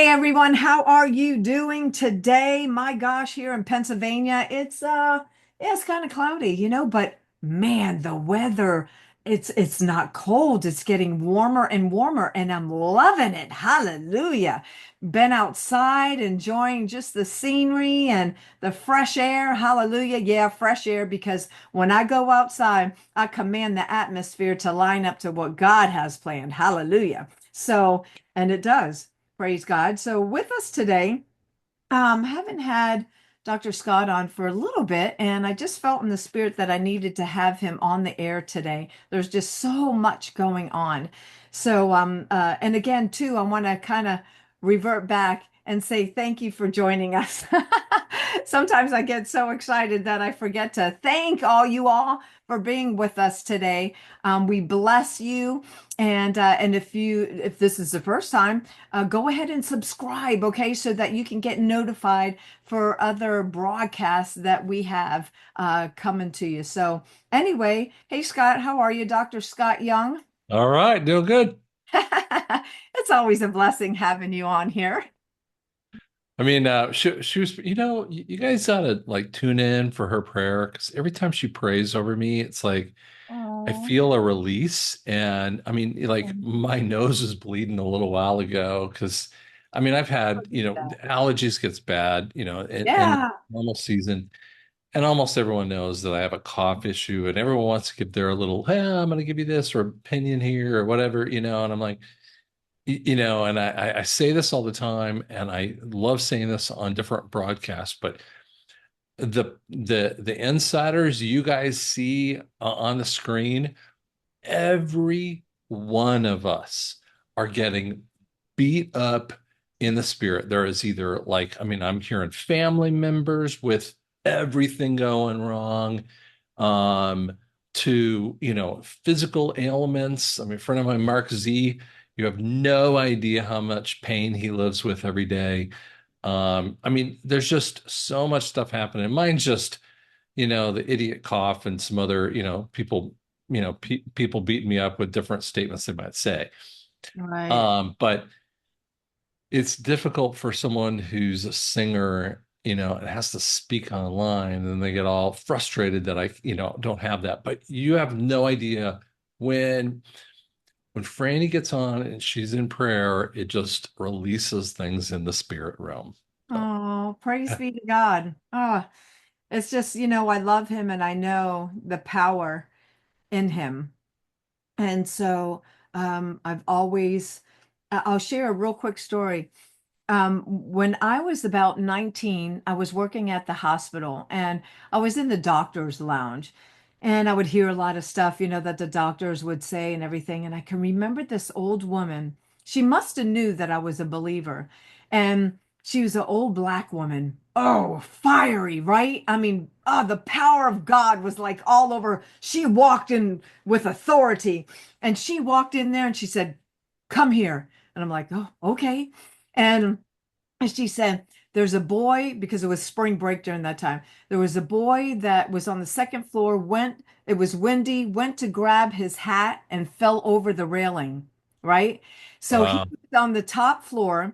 Hey everyone, how are you doing today? My gosh, here in Pennsylvania, yeah, it's kind of cloudy, but man, the weather, it's not cold. It's getting warmer and warmer and I'm loving it. Hallelujah. Been outside enjoying just the scenery and the fresh air. Hallelujah. Yeah, fresh air because when I go outside, I command the atmosphere to line up to what God has planned. Hallelujah. So, and it does. Praise God. So with us today, haven't had Dr. Scott on for a little bit, and I just felt in the spirit that I needed to have him on the air today. There's just so much going on. So, and again, too, I want to kind of revert back and say thank you for joining us. Sometimes I get so excited that I forget to thank all for being with us today. We bless you. And if this is the first time, go ahead and subscribe, okay, so that you can get notified for other broadcasts that we have coming to you. So anyway, hey Scott, how are you, Dr. Scott Young? All right, doing good. It's always a blessing having you on here. I mean, she was, you guys ought to like tune in for her prayer because every time she prays over me, it's like I Oh, feel a release. And I mean, like my nose was bleeding a little while ago because I mean, I've had, allergies gets bad, in the yeah. normal season. And almost everyone knows that I have a cough issue, and everyone wants to give their little, hey, I'm going to give you this or opinion here or whatever, and I'm like, and I say this all the time, and I love saying this on different broadcasts, but the insiders you guys see on the screen, every one of us are getting beat up in the spirit. There is either like, I mean, I'm hearing family members with everything going wrong, um, to, physical ailments. I mean, a friend of mine, Mark Z, you have no idea how much pain he lives with every day. I mean, there's just so much stuff happening. Mine's just, the idiot cough and some other, people, people beating me up with different statements they might say. Right. But it's difficult for someone who's a singer, and has to speak online, and they get all frustrated that I, don't have that. But you have no idea when when Franny gets on and she's in prayer, it just releases things in the spirit realm. So, Oh, praise be to God. Oh, it's just, I love him and I know the power in him. And so I've always, I'll share a real quick story. When I was about 19, I was working at the hospital and I was in the doctor's lounge and I would hear a lot of stuff, that the doctors would say and everything. And I can remember this old woman. She must have knew that I was a believer. And she was an old black woman. Oh, fiery, right? I mean, the power of God was like all over. She walked in with authority and she walked in there and she said, "Come here." And I'm like, "Oh, okay." And she said, "There's a boy," because it was spring break during that time. There was a boy that was on the second floor, it was windy, went to grab his hat and fell over the railing, right? So he wow. was on the top floor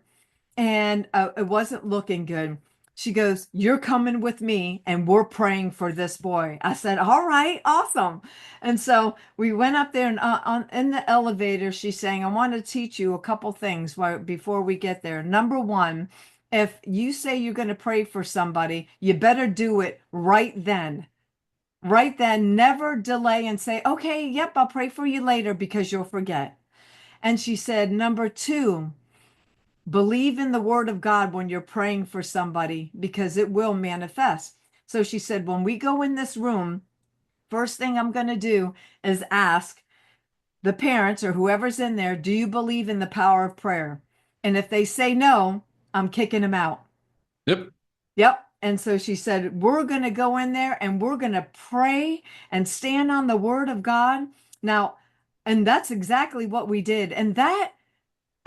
and it wasn't looking good. She goes, "You're coming with me, and we're praying for this boy." I said, "All right, awesome." And so we went up there, and in the elevator, she's saying, "I want to teach you a couple things before we get there. Number one, if you say you're going to pray for somebody, you better do it right then." Right then, never delay and say, "Okay, yep, I'll pray for you later," because you'll forget. And she said, "Number two, believe in the word of God when you're praying for somebody because it will manifest." So she said, "When we go in this room, first thing I'm going to do is ask the parents or whoever's in there, do you believe in the power of prayer? And if they say no, I'm kicking them out." Yep. Yep. And so she said, "We're going to go in there and we're going to pray and stand on the word of God." Now, and that's exactly what we did. And that,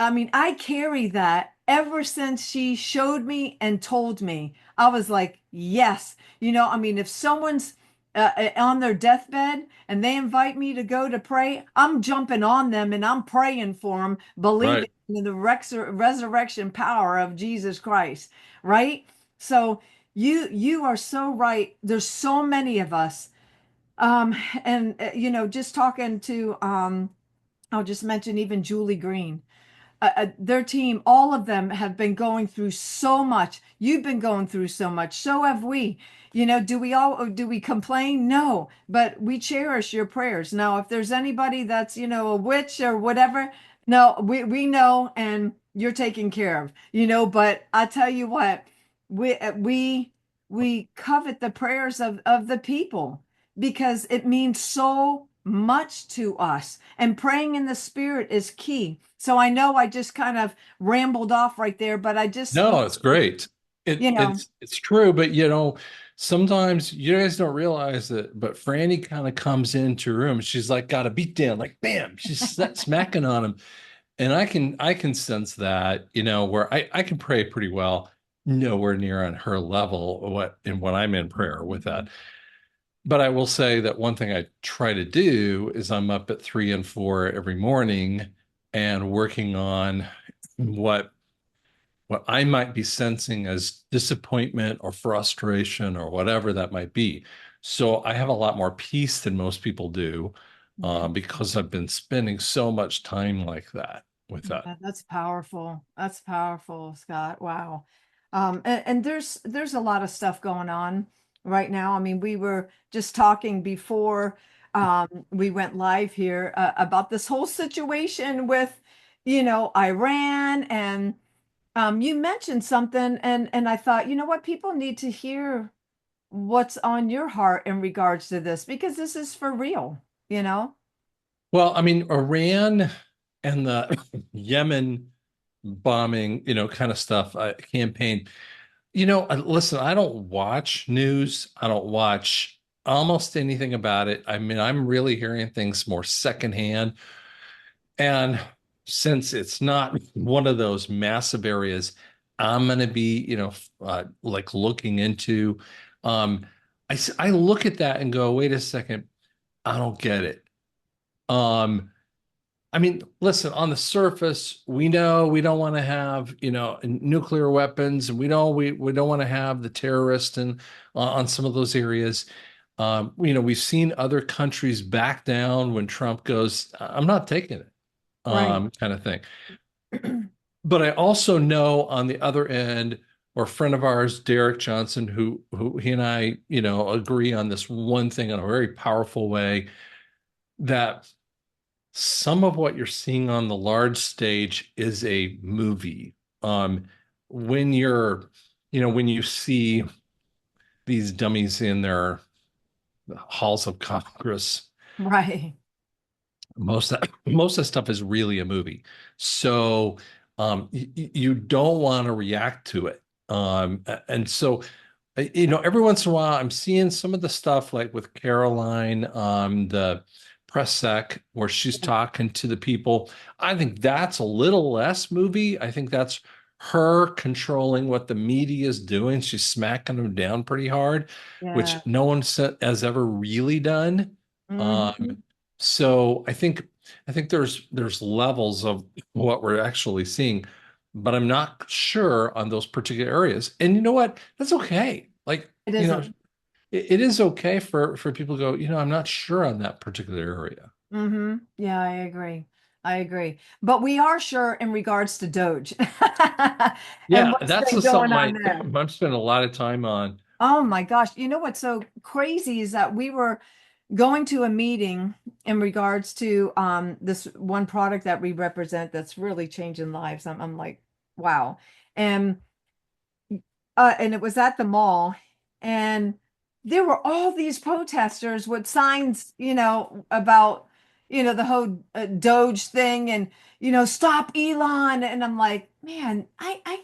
I mean, I carry that ever since she showed me and told me. I was like, yes. I mean, if someone's on their deathbed and they invite me to go to pray, I'm jumping on them and I'm praying for them, believing Right. in the resurrection power of Jesus Christ, right? So you are so right. There's so many of us. Um, and just talking to I'll just mention even Julie Green, their team, all of them have been going through so much. You've been going through so much. So have we. Do we complain? No, but we cherish your prayers. Now, if there's anybody that's, a witch or whatever, no, we know and you're taken care of, but I tell you what, we covet the prayers of the people because it means so much to us. And praying in the spirit is key. So I know I just kind of rambled off right there, but I just, No, it's great. you know, It's true, but sometimes you guys don't realize that, but Franny kind of comes into a room and she's like got a beat down, like bam, she's smacking on him. And I can sense that, where I can pray pretty well, nowhere near on her level when I'm in prayer with that. But I will say that one thing I try to do is I'm up at 3 and 4 every morning and working on what what I might be sensing as disappointment or frustration or whatever that might be. So I have a lot more peace than most people do, because I've been spending so much time like that with that. yeah, that's powerful. That's powerful, Scott. Wow. And there's a lot of stuff going on right now. I mean, we were just talking before we went live here about this whole situation with, Iran and you mentioned something and I thought, you know what, people need to hear what's on your heart in regards to this because this is for real, you know? Well, I mean, Iran and the Yemen bombing, kind of stuff, campaign. Listen, I don't watch news. I don't watch almost anything about it. I mean, I'm really hearing things more secondhand. And since it's not one of those massive areas, I'm going to be, like looking into. Um, I look at that and go, wait a second, I don't get it. Um, I mean, listen, on the surface, we know we don't want to have, nuclear weapons, and we know we don't want to have the terrorists and on some of those areas. We've seen other countries back down when Trump goes, I'm not taking it, Right. kind of thing. But I also know on the other end, or a friend of ours, Derek Johnson, who he and I, agree on this one thing in a very powerful way, that some of what you're seeing on the large stage is a movie. Um, when when you see these dummies in their halls of Congress, Right. most of the stuff is really a movie. So you don't want to react to it. And so every once in a while, I'm seeing some of the stuff like with Caroline, the press sec, where she's talking to the people. I think that's a little less movie. I think that's her controlling what the media is doing. She's smacking them down pretty hard, Yeah. which no one has ever really done. Hmm. Um, so I think there's levels of what we're actually seeing, but I'm not sure on those particular areas. And you know what? That's okay. Like, It isn't. it is okay for people to go, I'm not sure on that particular area. Yeah, I agree. I agree. But we are sure in regards to Doge and Yeah, what's that's been the going something on there. I'm spending a lot of time on. Oh my gosh. You know what's so crazy is that we were going to a meeting in regards to this one product that we represent that's really changing lives. I'm like, wow. And and it was at the mall, and there were all these protesters with signs, about, the whole Doge thing, and stop Elon. And I'm like, man, I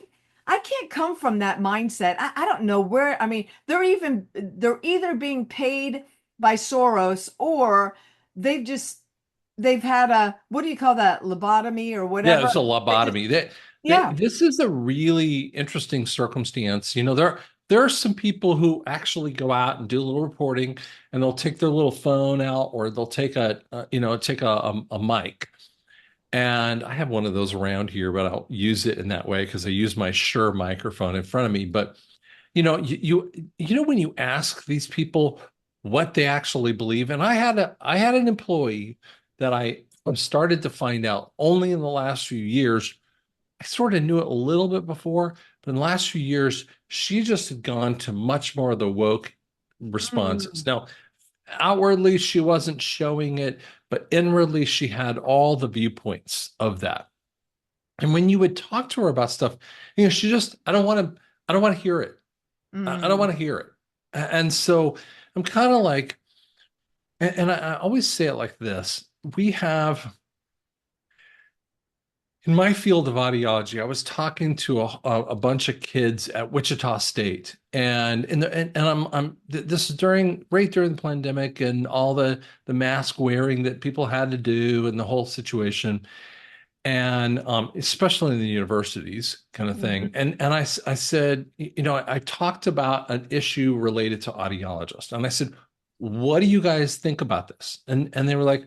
can't come from that mindset. I don't know where. I mean, they're either being paid by Soros or they've just they've had a what do you call that, lobotomy or Yeah, whatever. it's a They just lobotomy. yeah. This is a really interesting circumstance. there are some people who actually go out and do a little reporting, and they'll take their little phone out, or they'll take a mic. And I have one of those around here, but I'll use it in that way because I use my Shure microphone in front of me. But you know when you ask these people what they actually believe, and I had an employee that I started to find out only in the last few years. I sort of knew it a little bit before, but in the last few years, she just had gone to much more of the woke responses. Mm, Now, outwardly, she wasn't showing it, but inwardly, she had all the viewpoints of that. And when you would talk to her about stuff, she just, I don't want to hear it. I don't mm, want to hear it. And so I'm kind of like, and I always say it like this. We have In my field of audiology, I was talking to a bunch of kids at Wichita State, and this is right during the pandemic and all the mask wearing that people had to do and the whole situation, and especially in the universities kind of thing. mhm. And I said, I talked about an issue related to audiologists, and I said, what do you guys think about this? And they were like,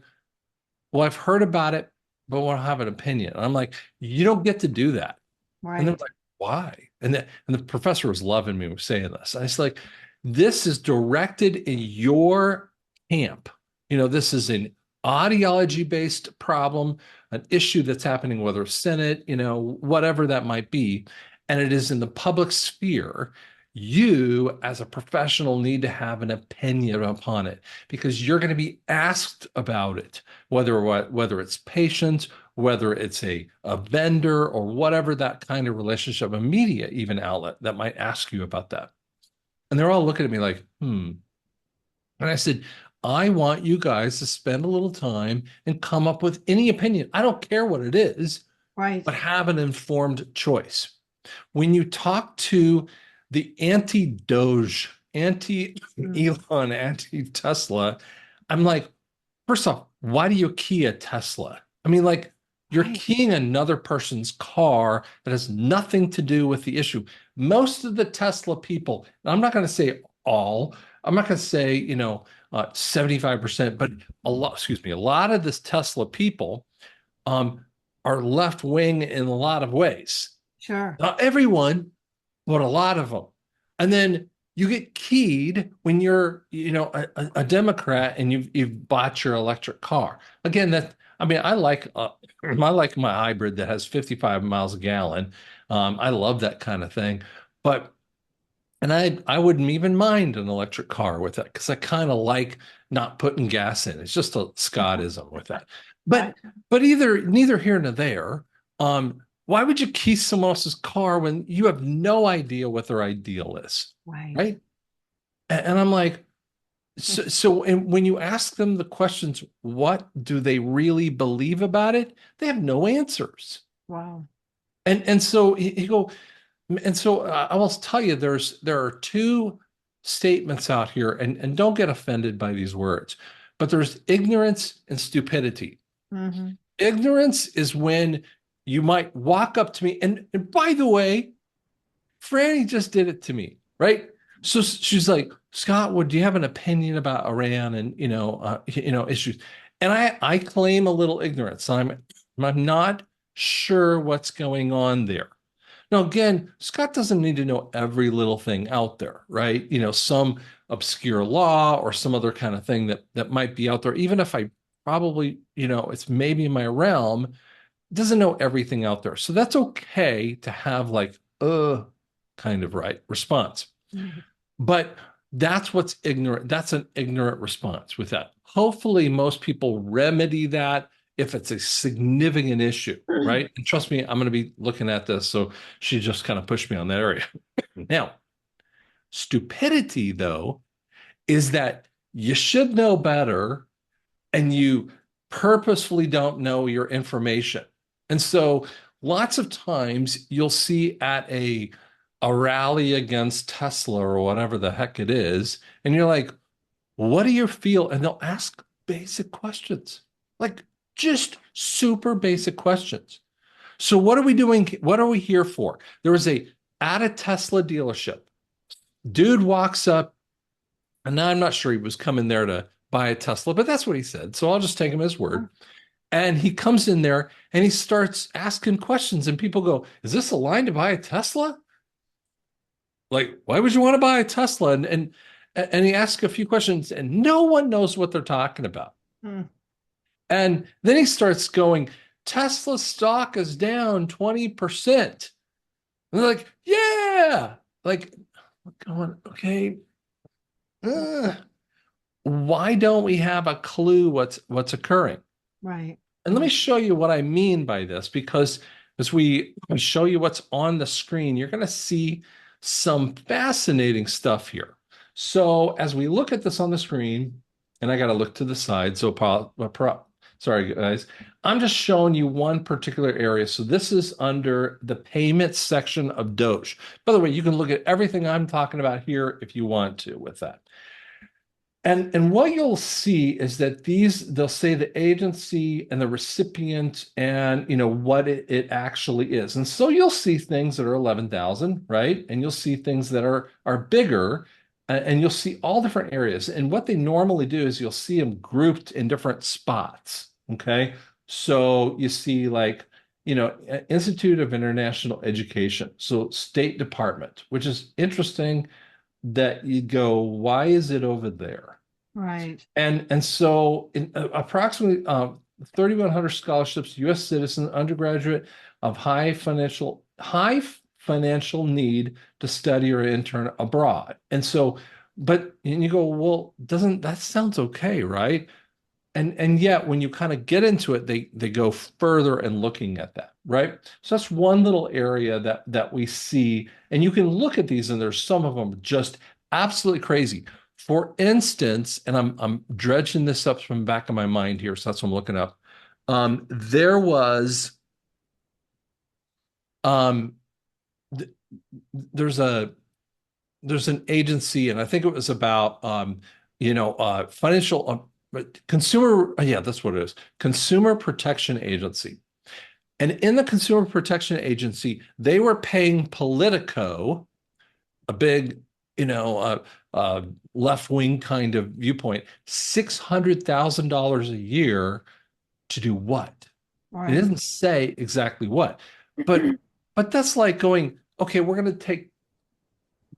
well, I've heard about it, but I want to have an opinion. And I'm like, you don't get to do that. And they're Right. like, why? And the professor was loving me saying this. I was like, this is directed in your camp. This is an audiology-based problem, an issue that's happening, whether Senate, whatever that might be, and it is in the public sphere. You, as a professional, need to have an opinion upon it because you're going to be asked about it, whether it's patients, whether it's a vendor or whatever that kind of relationship, a media even outlet that might ask you about that. And they're all looking at me like, hmm. And I said, I want you guys to spend a little time and come up with any opinion. I don't care what it is, Right. but have an informed choice. When you talk to the anti-DOGE, Mm, anti-Elon, anti-Tesla, I'm like, first off, why do you key a Tesla? I mean, like, you're right. keying another person's car that has nothing to do with the issue. Most of the Tesla people, and I'm not going to say all, I'm not going to say, 75%, but a lot of this Tesla people um, are left wing in a lot of ways. Sure. Not everyone, but a lot of them. And then you get keyed when you're, a Democrat and you've bought your electric car. Again, I like my hybrid that has 55 miles a gallon. I love that kind of thing. But and I wouldn't even mind an electric car with that because I kind of like not putting gas in. It's just a Scottism with that. But Gotcha. but neither here nor there. Why would you key someone else's car when you have no idea what their ideal is, Right. right? And I'm like, and when you ask them the questions, what do they really believe about it? They have no answers. Wow. And so he go, and so I will tell you, there are two statements out here, and don't get offended by these words, but there's ignorance and stupidity. Hmm. Ignorance is when you might walk up to me, and by the way, Franny just did it to me, right? So she's like, Scott, do you have an opinion about Iran and issues? And I claim a little ignorance. I'm not sure what's going on there. Now, again, Scott doesn't need to know every little thing out there, right? Some obscure law or some other kind of thing that might be out there, even if I probably, it's maybe in my realm, doesn't know everything out there. So that's okay to have like, kind of right response. Right. But that's what's ignorant. That's an ignorant response with that. Hopefully, most people remedy that if it's a significant issue, right? And trust me, I'm going to be looking at this. So she just kind of pushed me on that area. Now, stupidity, though, is that you should know better and you purposefully don't know your information. And so lots of times you'll see at a rally against Tesla or whatever the heck it is, and you're like, what do you feel? And they'll ask basic questions, like just super basic questions. So what are we doing? What are we here for? There was at a Tesla dealership. dude walks up, and now I'm not sure he was coming there to buy a Tesla, but that's what he said. So I'll just take him as word. And he comes in there and he starts asking questions, and people go, "Is this a line to buy a Tesla? Like, why would you want to buy a Tesla?" And he asks a few questions, and no one knows what they're talking about. Mm. And then he starts going, "Tesla stock is down 20%." And they're like, "Yeah." Like, going, okay, uh, why don't we have a clue what's occurring? Right. And let me show you what I mean by this, because as we show you what's on the screen, you're going to see some fascinating stuff here. So as we look at this on the screen, and I got to look to the side, so sorry guys, I'm just showing you one particular area. So this is under the payments section of DOGE. By the way, you can look at everything I'm talking about here if you want to with that. And what you'll see is that they'll say the agency and the recipient and what it actually is. And so you'll see things that are 11,000, right? And you'll see things that are bigger, and you'll see all different areas. And what they normally do is you'll see them grouped in different spots. Okay. So you see like, Institute of International Education. So State Department, which is interesting that you go, why is it over there? Right. And so approximately 3,100 scholarships, U.S. citizen, undergraduate of high financial need to study or intern abroad. And you go, well, doesn't that sounds okay, right? And yet when you kind of get into it, they go further and looking at that, right? So that's one little area that we see, and you can look at these, and there's some of them just absolutely crazy. For instance, and I'm dredging this up from the back of my mind here, so that's what I'm looking up. There was um th there's a there's an agency, and I think it was about financial consumer. Yeah, that's what it is. Consumer Protection Agency. And in the Consumer Protection Agency, they were paying Politico, a big, left wing kind of viewpoint, $600,000 a year to do what? It Right. doesn't say exactly what, but but that's like going, okay, we're going to take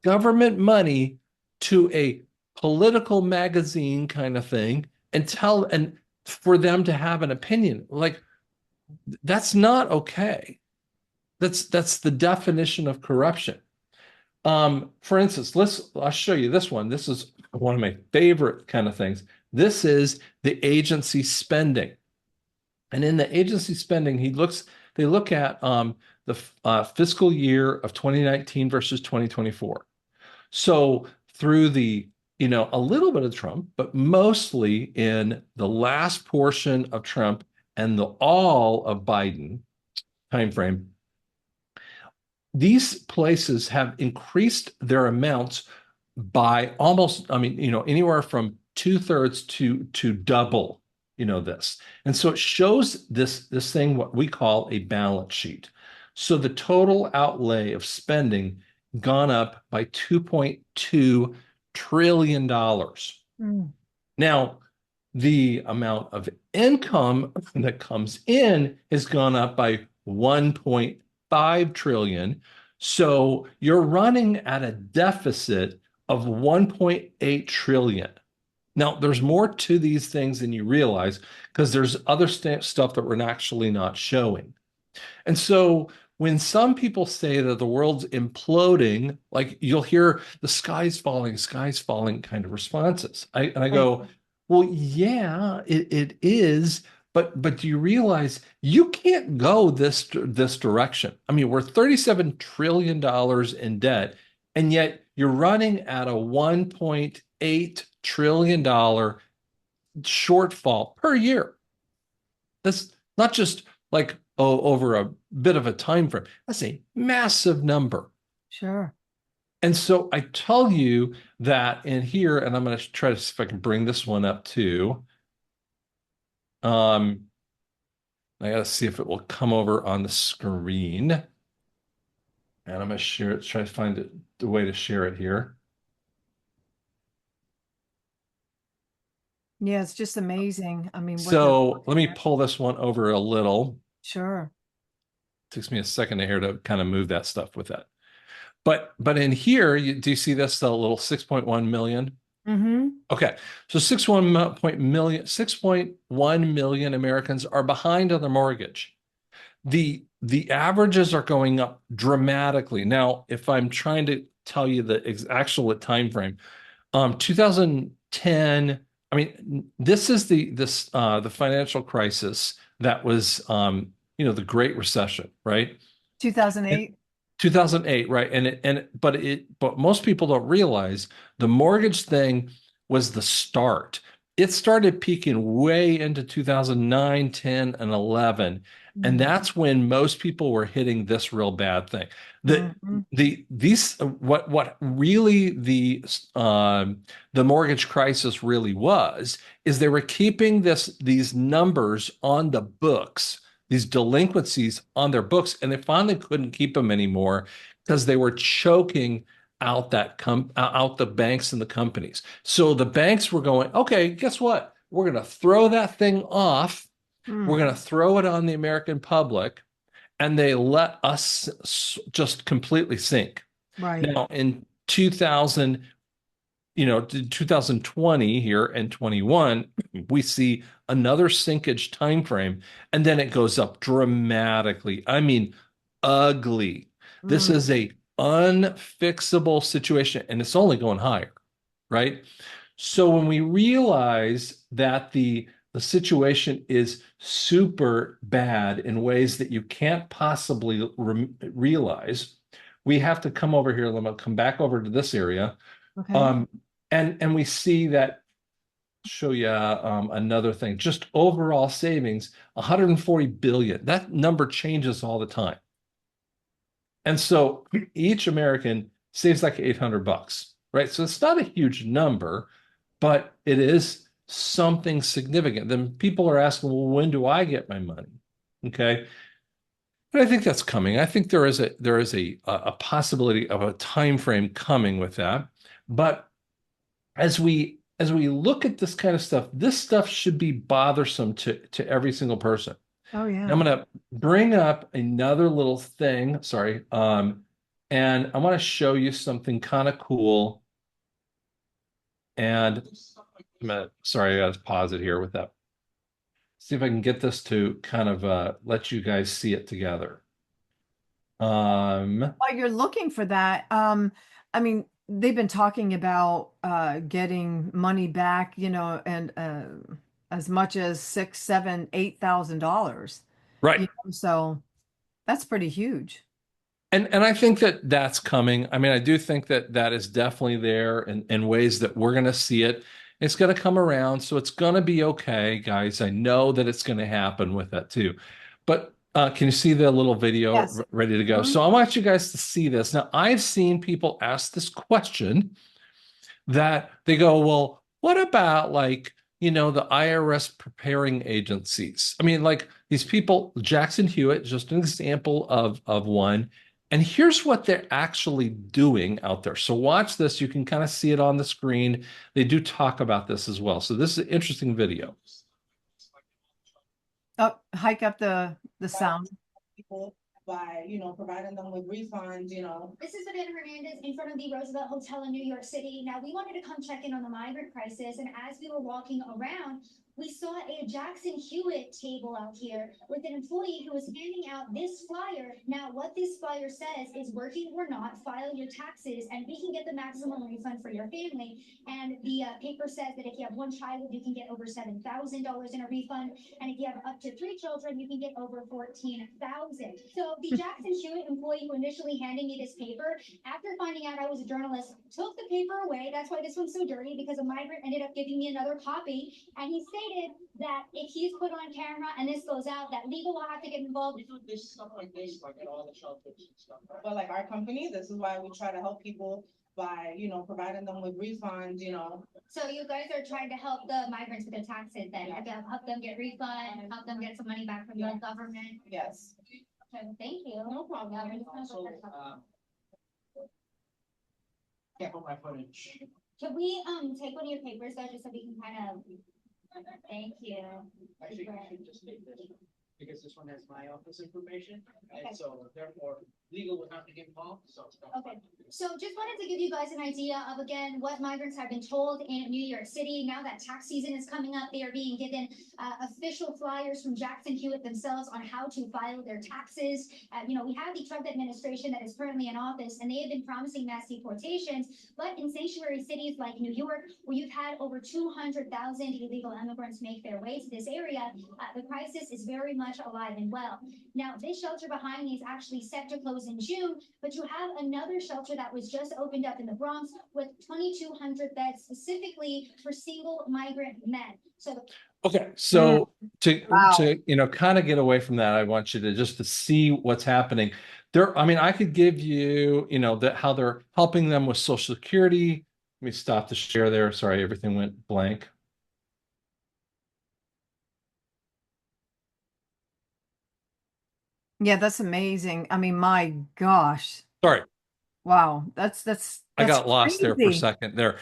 government money to a political magazine kind of thing and for them to have an opinion. Like, that's not okay. That's the definition of corruption. For instance, I'll show you this one. This is one of my favorite kind of things. This is the agency spending. And in the agency spending, they look at the fiscal year of 2019 versus 2024. So through a little bit of Trump, but mostly in the last portion of Trump and the all of Biden timeframe, these places have increased their amounts by almost, I mean, anywhere from two-thirds to double, this. And so it shows this thing, what we call a balance sheet. So the total outlay of spending gone up by $2.2 trillion dollars. Mm. Now, the amount of income that comes in has gone up by 1.5 trillion. So you're running at a deficit of 1.8 trillion. Now, there's more to these things than you realize, because there's other stuff that we're actually not showing. And so when some people say that the world's imploding, like you'll hear the sky's falling kind of responses. And I Right. go, well, yeah, it is, but do you realize you can't go this direction? I mean, we're $37 trillion in debt, and yet you're running at a $1.8 trillion shortfall per year. That's not just like, oh, over a bit of a time frame. That's a massive number. Sure. And so I tell you that in here, and I'm going to try to see if I can bring this one up too. Um, I got to see if it will come over on the screen. And I'm going to share it, try to find the way to share it here. Yeah, it's just amazing. I mean, what they're So let me pull this one over a little. sure. Takes me a second here to kind of move that stuff with that. But in here, do you see this, the little 6.1 million? Mm-hmm. Okay, so 6.1 million Americans are behind on their mortgage. The averages are going up dramatically. Now, if I'm trying to tell you the actual time frame, 2010, I mean, this is the financial crisis that was the Great Recession, right? 2008. 2008, right? But most people don't realize the mortgage thing was the start. It started peaking way into 2009, 10, and 11. And that's when most people were hitting this real bad thing. The Mm-hmm. these what really the mortgage crisis really was is they were keeping these numbers on the books, these delinquencies on their books, and they finally couldn't keep them anymore because they were choking out out the banks and the companies. So the banks were going, okay, guess what? We're going to throw that thing off. We're Mm. going to throw it on the American public, and they let us just completely sink. Right. Now, in 2020 here and 21, we see another sinkage time frame, and then it goes up dramatically. I mean, ugly. This Mm. is a unfixable situation, and it's only going higher, right? So when we realize that the situation is super bad in ways that you can't possibly realize, we have to come over here. Let me come back over to this area. Okay. Um, and we see that, show you another thing, just overall savings, 140 billion. That number changes all the time. And so each American saves like 800 bucks, right? So it's not a huge number, but it is something significant. Then people are asking, well, when do I get my money? Okay. And I think that's coming. I think there is a possibility of a time frame coming with that. But as we look at this kind of stuff, this stuff should be bothersome to every single person. Oh I'm yeah. gonna bring up another little thing, sorry, and I want to show you something kind of cool. And sorry, I got to pause it here with that. See if I can get this to kind of let you guys see it together. Um, While you're looking for that, I mean, they've been talking about getting money back, and as much as six, seven, $8,000. right. So that's pretty huge. And I think that that's coming. I mean, I do think that that is definitely there in ways that we're going to see it. It's going to come around, so it's going to be okay, guys. I know that it's going to happen with that too. But can you see the little video Yes. ready to go? Mhm. So I want you guys to see this. Now, I've seen people ask this question that they go, well, what about like, the IRS preparing agencies? I mean, like these people, Jackson Hewitt, just an example of one. And here's what they're actually doing out there. So watch this. You can kind of see it on the screen. They do talk about this as well. So this is an interesting video. Oh, hike up the sound. People by, providing them with refunds. This is Vanessa Hernandez in front of the Roosevelt Hotel in New York City. Now, we wanted to come check in on the migrant crisis, and as we were walking around, we saw a Jackson Hewitt table out here with an employee who was handing out this flyer. Now, what this flyer says is working or not, file your taxes, and we can get the maximum refund for your family. And the paper says that if you have one child, you can get over $7,000 in a refund. And if you have up to 3 children, you can get over 14,000. So the Jackson Hewitt employee who initially handed me this paper, after finding out I was a journalist, took the paper away. That's why this one's so dirty, because a migrant ended up giving me another copy. And he stated that if he's put on camera and this goes out, that legal will have to get involved. We do this stuff like this, like at all the shelters and stuff. But like our company, this is why we try to help people by, providing them with refunds. So you guys are trying to help the migrants with their taxes then, help them get refund, help them get some money back from the government. Yes. Okay, thank you. No problem. Also, can't put my footage. Can we take one of your papers though, just so we can kind of Thank you. Actually, you should just take this one, because this one has my office information, Okay. and so therefore, legal would have to get involved, so it's not. Okay, so just wanted to give you guys an idea of, again, what migrants have been told in New York City. Now that tax season is coming up, they are being given official flyers from Jackson Hewitt themselves on how to file their taxes. We have the Trump administration that is currently in office, and they have been promising mass deportations. But in sanctuary cities like New York, where you've had over 200,000 illegal immigrants make their way to this area, the crisis is very much alive and well. Now, this shelter behind me is actually set to close in June, but you have another shelter that was just opened up in the Bronx with 2,200 beds specifically for single migrant men. So Okay, so Wow. to kind of get away from that, I want you to just to see what's happening. There, I mean, I could give you, that how they're helping them with Social Security. Let me stop the share there. Sorry, everything went blank. Yeah, that's amazing. I mean, my gosh. Sorry, Wow. I That's got lost there for a crazy. second there.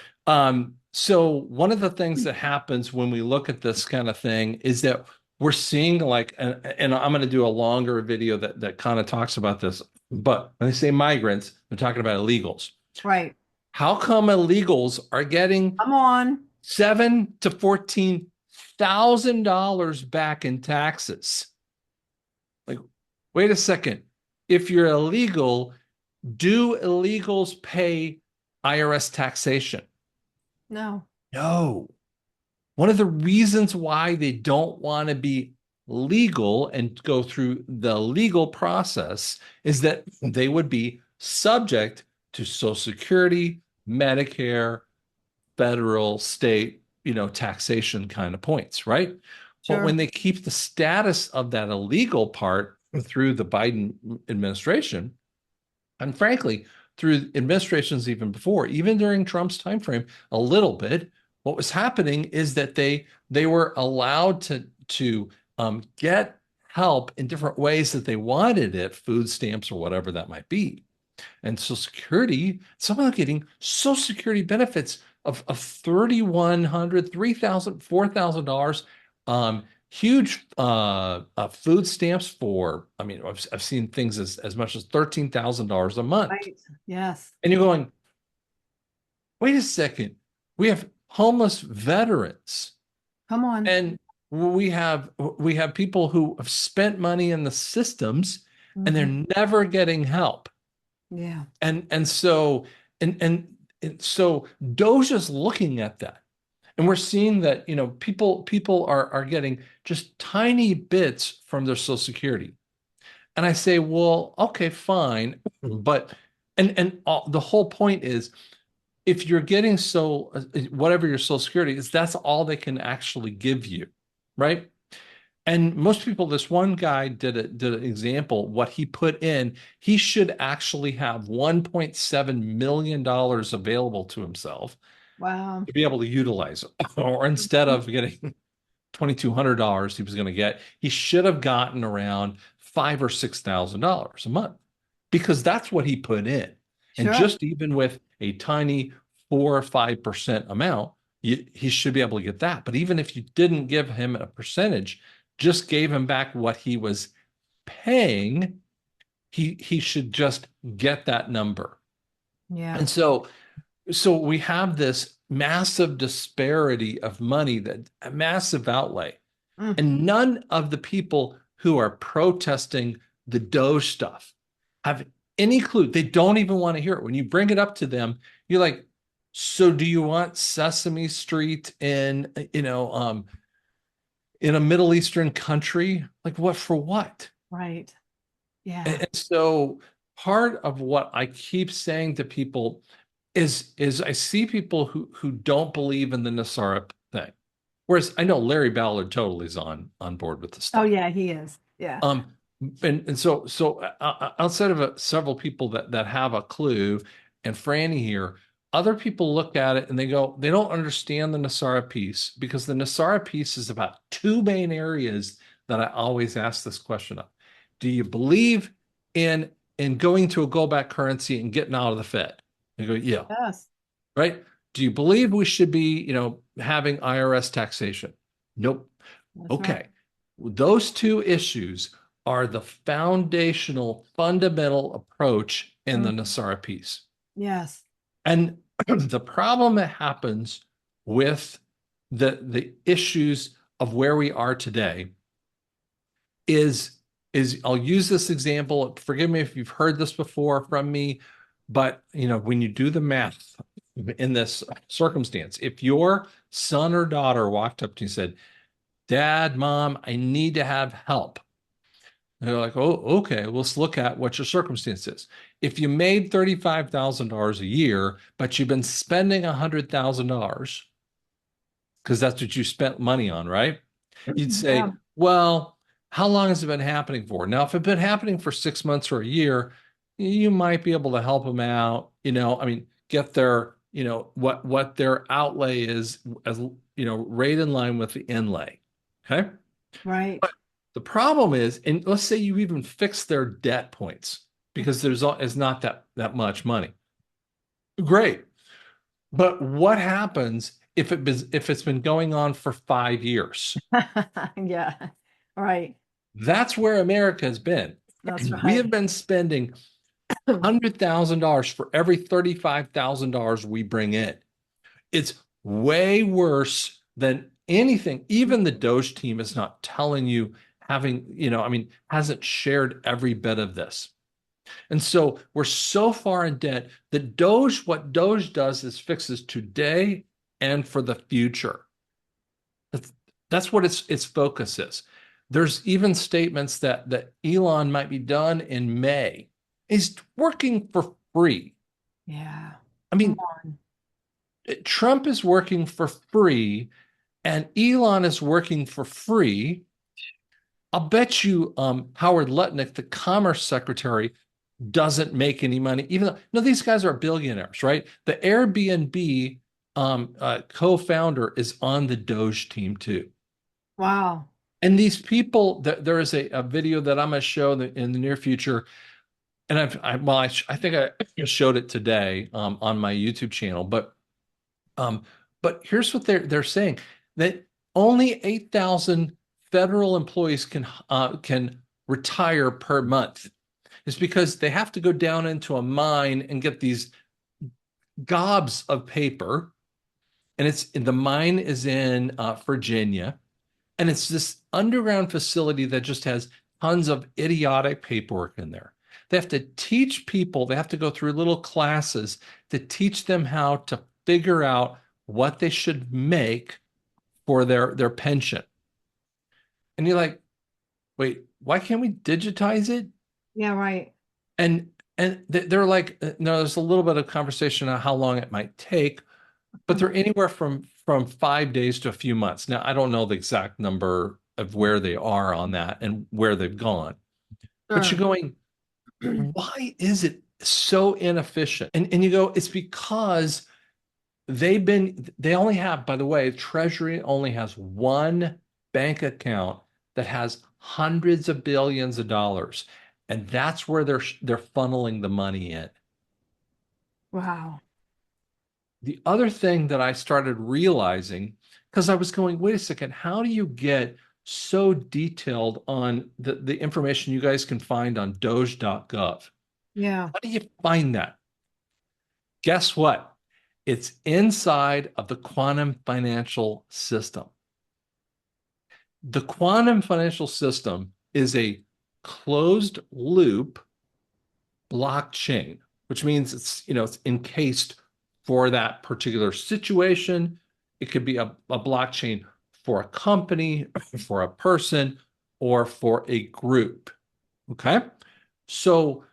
So one of the things that happens when we look at this kind of thing is that we're seeing like, and I'm going to do a longer video that kind of talks about this. But when they say migrants, they're talking about illegals. Right. How come illegals are getting Come on. $7,000 to $14,000 back in taxes? Like, wait a second. If you're illegal, do illegals pay IRS taxation? No. No. One of the reasons why they don't want to be legal and go through the legal process is that they would be subject to Social Security, Medicare, federal, state, taxation kind of points, right? But when Sure. they keep the status of that illegal part through the Biden administration, and frankly, through administrations even before, even during Trump's timeframe, a little bit, what was happening is that they were allowed to get help in different ways that they wanted it, food stamps or whatever that might be. And Social Security, some of them getting Social Security benefits of $3,100, $3,000, $4,000. Huge food stamps for, I mean, I've seen things as much as $13,000 a month. Right. Yes. And you're going, wait a second, we have homeless veterans, Come on. and we have people who have spent money in the systems and they're Mhm. never getting help. Yeah. And so DOGE is looking at that. And we're seeing that, people are getting just tiny bits from their Social Security. And I say, well, okay, fine. But the whole point is, if you're getting whatever your Social Security is, that's all they can actually give you, right? And most people, this one guy did an example, what he put in, he should actually have $1.7 million available to himself Wow. to be able to utilize it. Or instead of getting $2,200 he was going to get, he should have gotten around $5,000 or $6,000 a month, because that's what he put in. And Sure. just even with a tiny 4 or 5% amount, he should be able to get that. But even if you didn't give him a percentage, just gave him back what he was paying, he should just get that number. Yeah. And so we have this massive disparity of money, that a massive outlay. Mm. And none of the people who are protesting the DOGE stuff have any clue. They don't even want to hear it. When you bring it up to them, you're like, so do you want Sesame Street in a Middle Eastern country? Like, what for what? Right. Yeah. And so part of what I keep saying to people is I see people who don't believe in the Nassara thing. Whereas I know Larry Ballard totally is on board with the Oh, stuff. yeah, he is. Yeah. And so outside of several people that have a clue, and Franny here, other people look at it and they go, they don't understand the Nassara piece, because the Nassara piece is about two main areas that I always ask this question of. Do you believe in going to a gold-backed currency and getting out of the Fed? And go, yeah. Yes. Right? Do you believe we should be, having IRS taxation? Nope. That's Okay. right. Those two issues are the foundational, fundamental approach in the Mm, Nasara piece. yes. And the problem that happens with the issues of where we are today is I'll use this example. Forgive me if you've heard this before from me, but when you do the math in this circumstance, if your son or daughter walked up to you and said, Dad, Mom, I need to have help. And they're like, oh, okay, let's look at what your circumstance is. If you made $35,000 a year, but you've been spending $100,000 because that's what you spent money on, right? You'd Yeah. say, well, how long has it been happening for? Now, if it's been happening for 6 months or a year, you might be able to help them out, I mean, get their, what their outlay is as, right in line with the inlay. Okay. Right. But the problem is, and let's say you even fix their debt points because is not that much money. Great. But what happens if it's been going on for 5 years? Yeah. Right. That's where America has been. That's We have right. been spending $100,000 for every $35,000 we bring in. It's way worse than anything. Even the DOGE team is not telling you, I mean, hasn't shared every bit of this. And so we're so far in debt that what DOGE does is fixes today and for the future. That's what its focus is. There's even statements that Elon might be done in May. He's working for free. Yeah. I Come mean, on. Trump is working for free and Elon is working for free. I'll bet you Howard Lutnick, the Commerce Secretary, doesn't make any money, even though no, these guys are billionaires, right? The Airbnb co-founder is on the DOGE team too. Wow. And these people, there is a video that I'm going to show in the near future. And I think I showed it today on my YouTube channel. Um, but here's what they're saying that only 8,000 federal employees can retire per month. Is because they have to go down into a mine and get these gobs of paper. And the mine is in Virginia. And it's this underground facility that just has tons of idiotic paperwork in there. They have to teach people, they have to go through little classes to teach them how to figure out what they should make for their pension. And you're like, wait, why can't we digitize it? Yeah. Right. And they're like, no, there's a little bit of conversation on how long it might take, but they're anywhere from 5 days to a few months. Now, I don't know the exact number of where they are on that and where they've gone, but you're Sure. going, why is it so inefficient? And you go, it's because they only have, by the way, Treasury only has one bank account that has hundreds of billions of dollars. And that's where they're funneling the money in. Wow. The other thing that I started realizing, because I was going, wait a second, how do you get so detailed on the information you guys can find on doge.gov? Yeah. How do you find that? Guess what? It's inside of the quantum financial system. The quantum financial system is a closed loop blockchain, which means it's encased for that particular situation. It could be a blockchain for a company, for a person, or for a group. Okay. So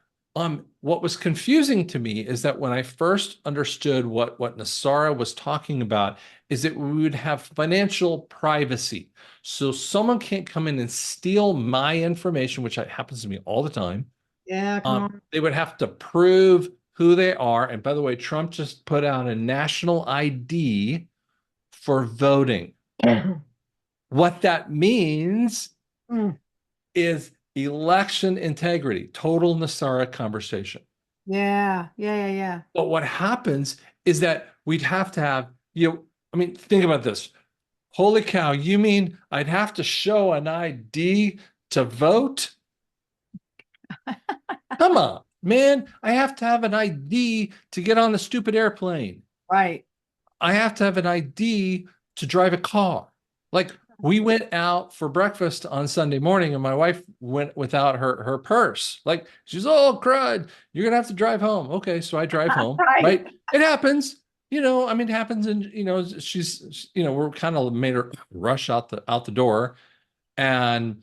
what was confusing to me is that when I first understood what Nasara was talking about, is that we would have financial privacy. So someone can't come in and steal my information, which happens to me all the time. Yeah. Come on. They would have to prove who they are. And by the way, Trump just put out a national ID for voting. What that means Mm. is election integrity, total Nasara conversation. Yeah. Yeah. Yeah. Yeah. But what happens is that we'd have to have, I mean, think about this. Holy cow, you mean I'd have to show an ID to vote? Come on, man. I have to have an ID to get on the stupid airplane. Right. I have to have an ID to drive a car. Like we went out for breakfast on Sunday morning and my wife went without her purse. Like she's, oh crud, you're gonna have to drive home. Okay, so I drive home, Right. right? It happens, I mean, it happens, and we're kind of made her rush out the door. And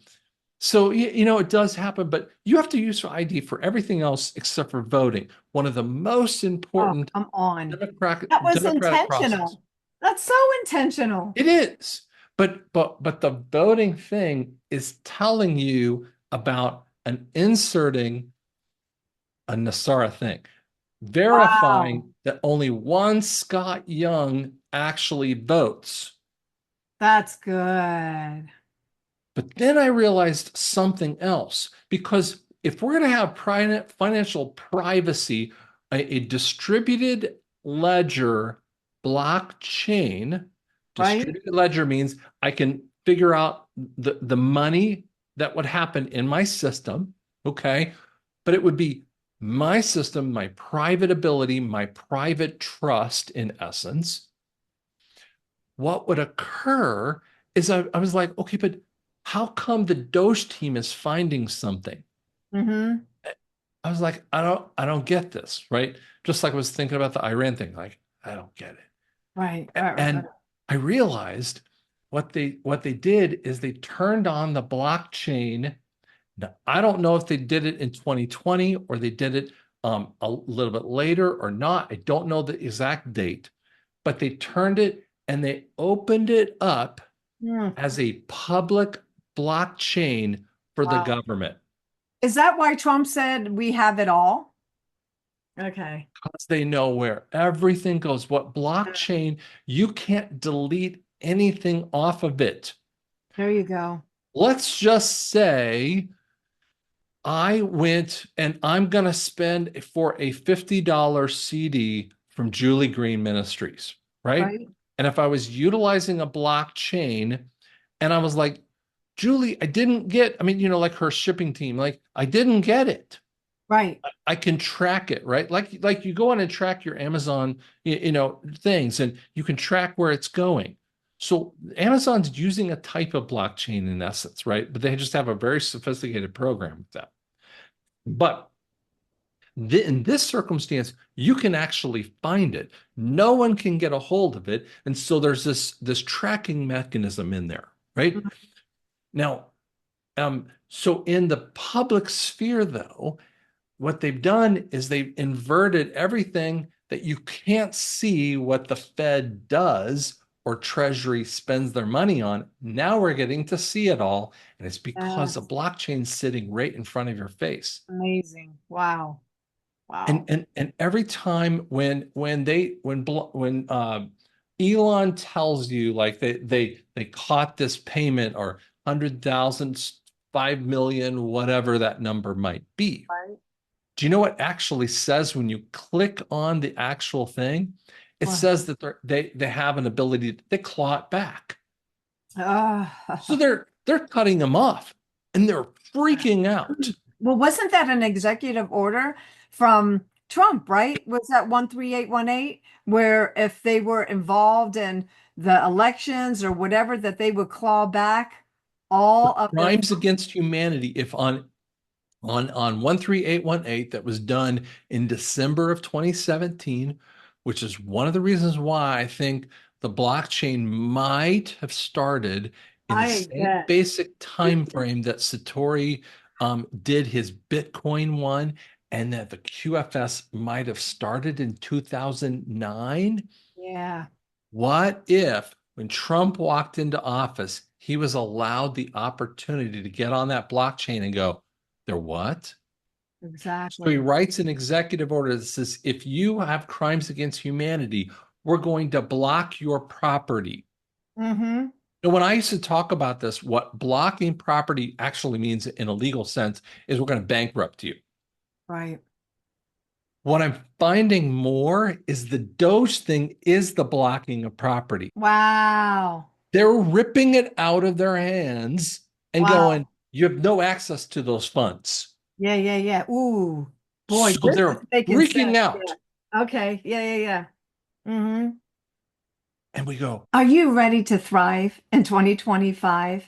so, it does happen, but you have to use your ID for everything else except for voting. One of the most Oh, important come on. democratic That was democratic process. intentional. That's so intentional. It is. But the voting thing is telling you about an inserting a Nasara thing, Wow. verifying that only one Scott Young actually votes. That's good. But then I realized something else because if we're going to have financial privacy, a distributed ledger blockchain, Right? distributed ledger means I can figure out the money that would happen in my system. Okay. But it would be my system, my private ability, my private trust in essence. What would occur is I was like, okay, but how come the DOGE team is finding something? Mm-hmm. I was like, I don't get this, right? Just like I was thinking about the Iran thing, like, I don't get Right. it. Right. And I realized what they did is they turned on the blockchain. Now, I don't know if they did it in 2020 or they did it a little bit later or not. I don't know the exact date, but they turned it and they opened it up Mm. as a public blockchain for the Wow. government Is that why Trump said we have it all? Okay. because they know where everything goes. What blockchain, you can't delete anything off of it. There you go. Let's just say I went and I'm going to spend for a $50 CD from Julie Green Ministries, right? Right. And if I was utilizing a blockchain and I was like, Julie, I didn't get, I mean, like her shipping team, like I didn't get it. Right. I can track it, right? Like you go on and track your Amazon, things, and you can track where it's going. So Amazon's using a type of blockchain in essence, right? But they just have a very sophisticated program with that. But in this circumstance, you can actually find it. No one can get a hold of it, and so there's this tracking mechanism in there, right? Now, so in the public sphere, though, what they've done is they've inverted everything that you can't see what the Fed does or Treasury spends their money on. Now we're getting to see it all, and it's because a Yes. blockchain's sitting right in front of your face. Amazing. Wow. And Wow. and every time when Elon tells you like they caught this payment or 100,000, 5 million, whatever that number might be. Right. Do you know what actually says when you click on the actual thing? It Wow. says that they have an ability to claw it back. So Ah. they're cutting them off and they're freaking out. Well, wasn't that an executive order from Trump, right? Was that 13818, where if they were involved in the elections or whatever, that they would claw back all of their Crimes against humanity, if on 13818 that was done in December of 2017, which is one of the reasons why I think the blockchain might have started in the I same bet. basic time frame that Satori did his Bitcoin one, and that the QFS might have started in 2009. Yeah, What if, when Trump walked into office, he was allowed the opportunity to get on that blockchain and go, they're what? So he exactly. writes an executive order that says, if you have crimes against humanity, we're going to block your property. Mm-hmm. And when I used to talk about this, what blocking property actually means in a legal sense is we're going to bankrupt you. Right. What I'm finding more is the DOGE thing is the blocking of property. Wow. They're ripping it out of their hands and Wow. going, you have no access to those funds. Yeah, yeah, yeah. Ooh, boy, So this they're is making freaking sense. out. Yeah. Okay. Yeah, yeah, yeah. Mm-hmm. And we go, Are you ready to thrive in 2025?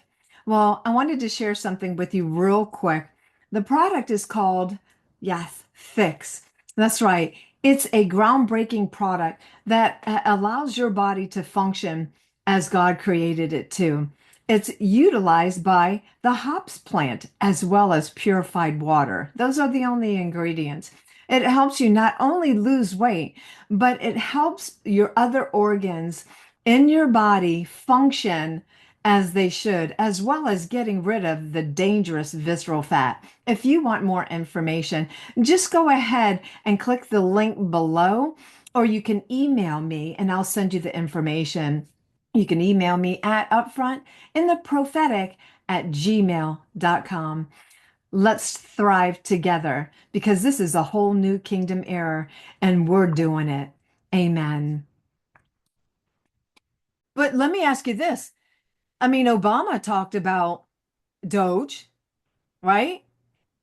Well, I wanted to share something with you real quick. The product is called, yes, Fix. That's right. It's a groundbreaking product that allows your body to function as God created it to. It's utilized by the hops plant as well as purified water. Those are the only ingredients. It helps you not only lose weight, but it helps your other organs in your body function as they should, as well as getting rid of the dangerous visceral fat. If you want more information, just go ahead and click the link below, or you can email me and I'll send you the information. You can email me at upfront in the prophetic at gmail.com. Let's thrive together because this is a whole new kingdom era and we're doing it. Amen. But let me ask you this. I mean, Obama talked about DOGE, right?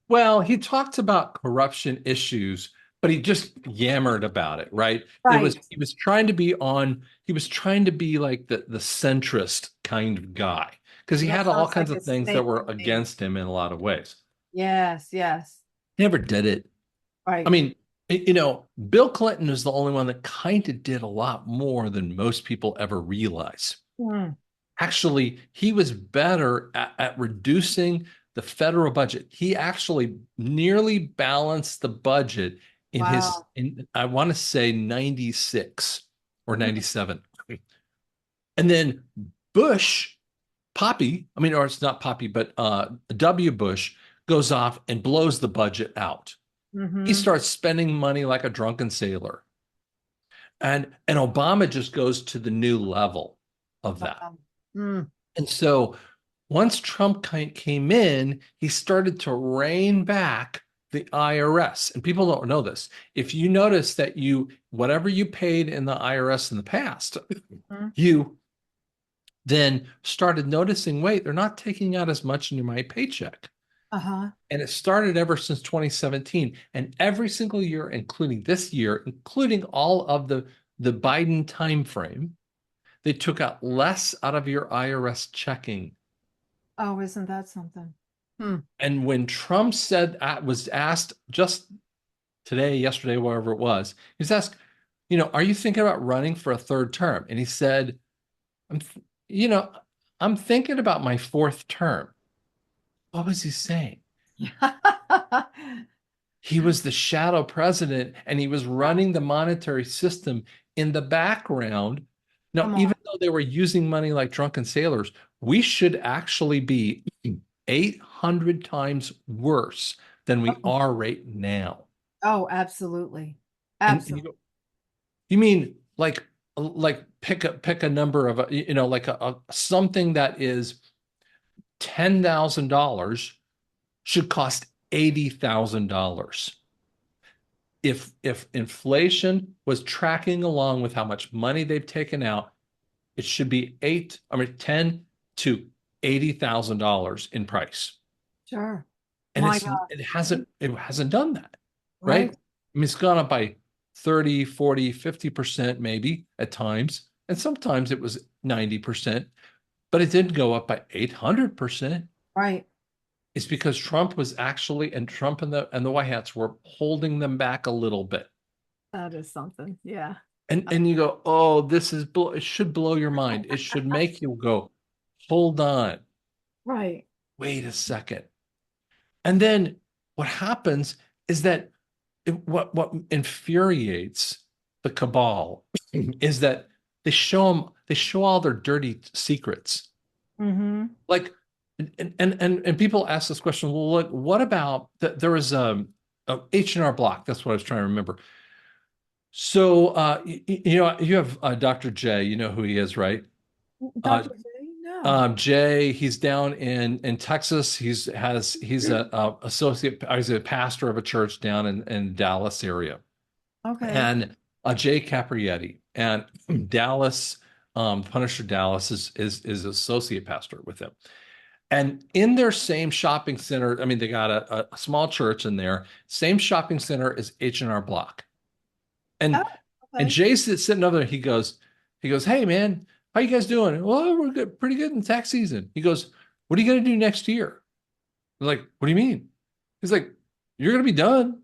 well, he talked about corruption issues, but he just yammered about it, right? It was Right. he was trying to be like the centrist kind of guy because he That had all sounds like kinds a of things that snake were to me. against him in a lot of ways. Yes, yes. He never did it. I Right. mean, Bill Clinton is the only one that kind of did a lot more than most people ever realize. Hmm. Actually, he was better at reducing the federal budget. He actually nearly balanced the budget Wow. I want to say 96 or Hmm. 97. And then Bush, Poppy, I mean, or it's not Poppy, but W. Bush goes off and blows the budget out. He Mm-hmm. starts spending money like a drunken sailor. And Obama just goes to the new level of that. Wow. Hmm. And so once Trump came in, he started to rein back the IRS. And people don't know this. If you notice that whatever you paid in the IRS in the past, Hmm. you then started noticing, wait, they're not taking out as much in my paycheck. Uh-huh. And it started ever since 2017. And every single year, including this year, including all of the Biden timeframe, they took out less out of your IRS checking. Oh, isn't that something? Hmm. And when Trump was asked just today, yesterday, wherever it was, he was asked, are you thinking about running for a third term? And he said, I'm, you know, I'm thinking about my fourth term. What was he saying? He was the shadow president and he was running the monetary system in the background. Now, Come on. even though they were using money like drunken sailors, we should actually be 800 times worse than we Oh, are right now. oh, absolutely. And you Absolutely. go, you mean like pick a number of like a something that is $10,000 should cost $80,000. If inflation was tracking along with how much money they've taken out, it should be 10 to $80,000 in price. Sure. And My it's God. it hasn't done that, right? Right. I mean, it's gone up by 30, 40, 50% maybe at times. And sometimes it was 90%, but it didn't go up by 800%. Right. It's because Trump was actually, and Trump and the White Hats were holding them back a little bit. That is something. Yeah. And you go, oh, it should blow your mind. It should make you go, hold on, Right. wait a second. And then what happens is that what infuriates the cabal is that they show all their dirty secrets. Mm-hmm. Like, and people ask this question, well, look, what about there was a H&R Block. That's what I was trying to remember. So, you have Dr. J, you know who he is, right? Uh, Dr. J? No. Jay, he's down in Texas. He's a associate, he's a pastor of a church down in Dallas area. Okay. And Jay Caprietti and Dallas Punisher Dallas is associate pastor with him. And in their same shopping center, I mean, they got a small church in there, same shopping center as H&R Block. Oh, And okay. Jay's sitting over there. He goes, "Hey man, how you guys doing?" "Well, we're good, pretty good in tax season." He goes, "What are you going to do next year?" I'm like, "What do you mean?" He's like, "You're going to be done."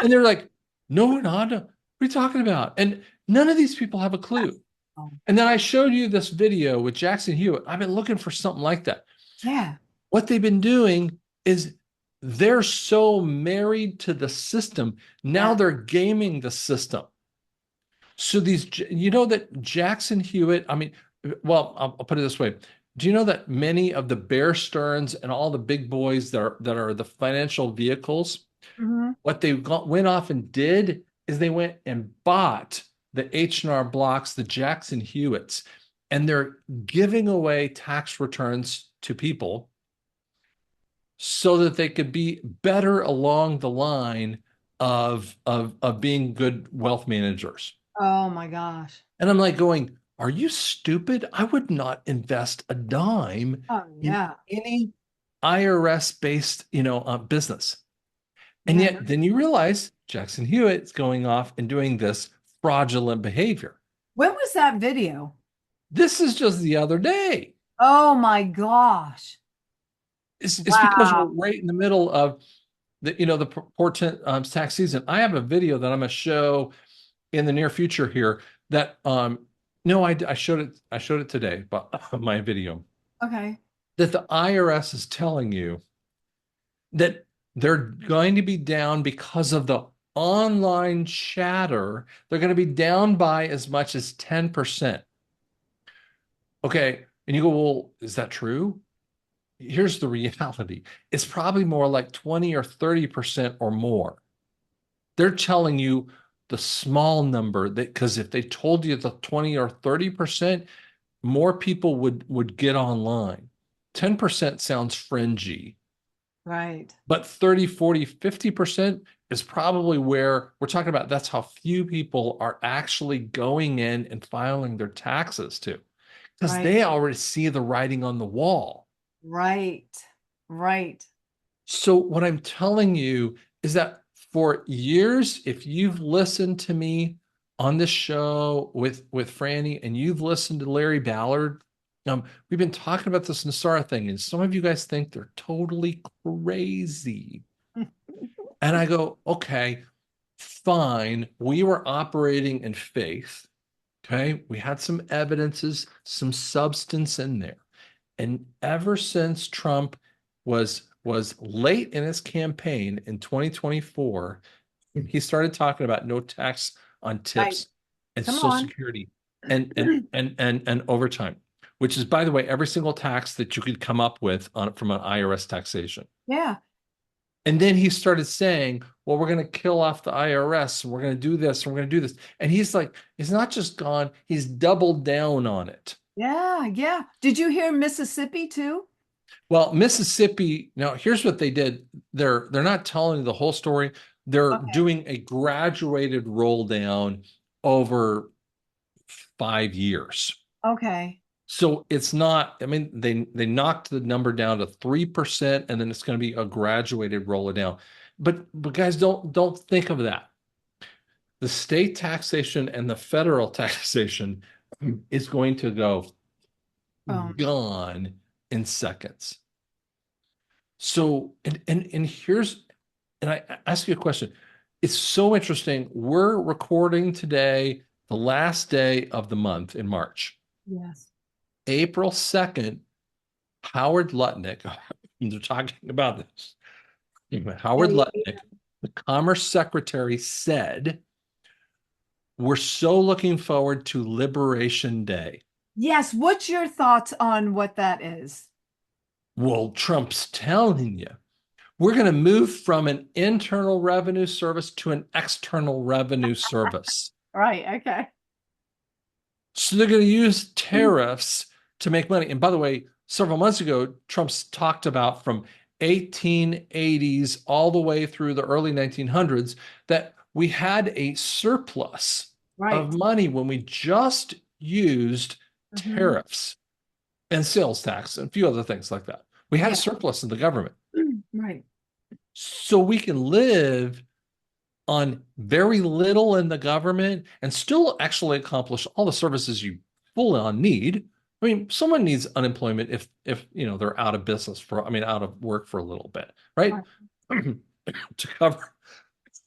And they're like, "No, we're not. What are you talking about?" And none of these people have a clue. Oh, And then I showed you this video with Jackson Hewitt. I've been looking for something like that. yeah. What they've been doing is they're so married to the system. Now Yeah. they're gaming the system. So that Jackson Hewitt, I mean, well, I'll put it this way. Do you know that many of the Bear Stearns and all the big boys that are the financial vehicles, Hmm. what they went off and did is they went and bought the H&R Blocks, the Jackson Hewitts, and they're giving away tax returns to people so that they could be better along the line of being good wealth managers. Oh my gosh. And I'm like going, are you stupid? I would not invest a dime Oh in yeah. any IRS-based, business. And Yeah. yet then you realize Jackson Hewitt is going off and doing this fraudulent behavior. When was that video? This is just the other day. Oh my gosh. It's because we're Wow. right in the middle of the portent tax season. I have a video that I'm going to show in the near future here that no, I showed it today, but my video Okay. that the IRS is telling you that they're going to be down because of the online chatter. They're going to be down by as much as 10%. Okay. And you go, well, is that true? Here's the reality. It's probably more like 20 or 30% or more. They're telling you the small number that because if they told you the 20 or 30%, more people would get online. 10% sounds fringy, Right. but 30, 40, 50% is probably where we're talking about. That's how few people are actually going in and filing their taxes to because Right. they already see the writing on the wall. Right. Right. So what I'm telling you is that for years, if you've listened to me on this show with Franny and you've listened to Larry Ballard, we've been talking about this Nassara thing, and some of you guys think they're totally crazy. And I go, okay, fine. We were operating in faith. Okay. We had some evidences, some substance in there. And ever since Trump was late in his campaign in 2024, he started talking about no tax on Right. tips and Come Social on. Security and overtime, which is, by the way, every single tax that you could come up with from an IRS taxation. Yeah. And then he started saying, well, we're going to kill off the IRS and we're going to do this and we're going to do this. And he's like, he's not just gone, he's doubled down on it. Yeah. Yeah. Did you hear Mississippi too? Well, Mississippi, now here's what they did. They're not telling the whole story. They're Okay. doing a graduated roll down over 5 years. Okay. So it's not, I mean, they knocked the number down to 3%, and then it's going to be a graduated roll it down. But guys, don't think of that. The state taxation and the federal taxation is going to go Um, gone in seconds. So, and here's, and I ask you a question. It's so interesting. We're recording today, the last day of the month in March. yes. April 2nd, Howard Lutnick, they're talking about this. Howard Lutnick, the Commerce Secretary, said, we're so looking forward to Liberation Day. Yes. What's your thoughts on what that is? Well, Trump's telling you, we're going to move from an internal revenue service to an external revenue service. Right. Okay. So they're going to use tariffs to make money. And by the way, several months ago, Trump's talked about from 1880s all the way through the early 1900s that we had a surplus Right. of money when we just used Mhm. tariffs and sales tax and a few other things like that. We had a Yeah. surplus in the government. Right. So we can live on very little in the government and still actually accomplish all the services you full on need. I mean, someone needs unemployment if they're out of business for, I mean, out of work for a little bit, right? Right. to cover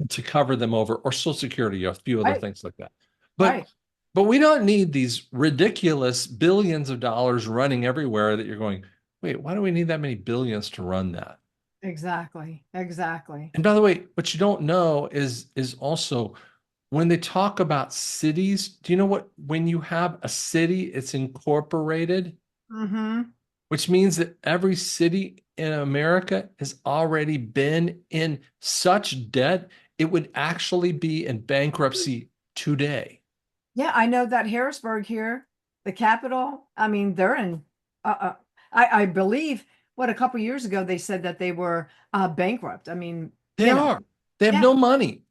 to cover them over, or Social Security, a few other Right. things like that. But Right. but we don't need these ridiculous billions of dollars running everywhere that you're going, wait, why do we need that many billions to run that? Exactly. Exactly. And by the way, what you don't know is also when they talk about cities, do you know what when you have a city, it's incorporated, Mm-hmm. which means that every city in America has already been in such debt, it would actually be in bankruptcy today. Yeah, I know that Harrisburg here, the capital, I mean, they're in I believe what a couple years ago they said that they were bankrupt. I mean, They you know, are. They have yeah, no money.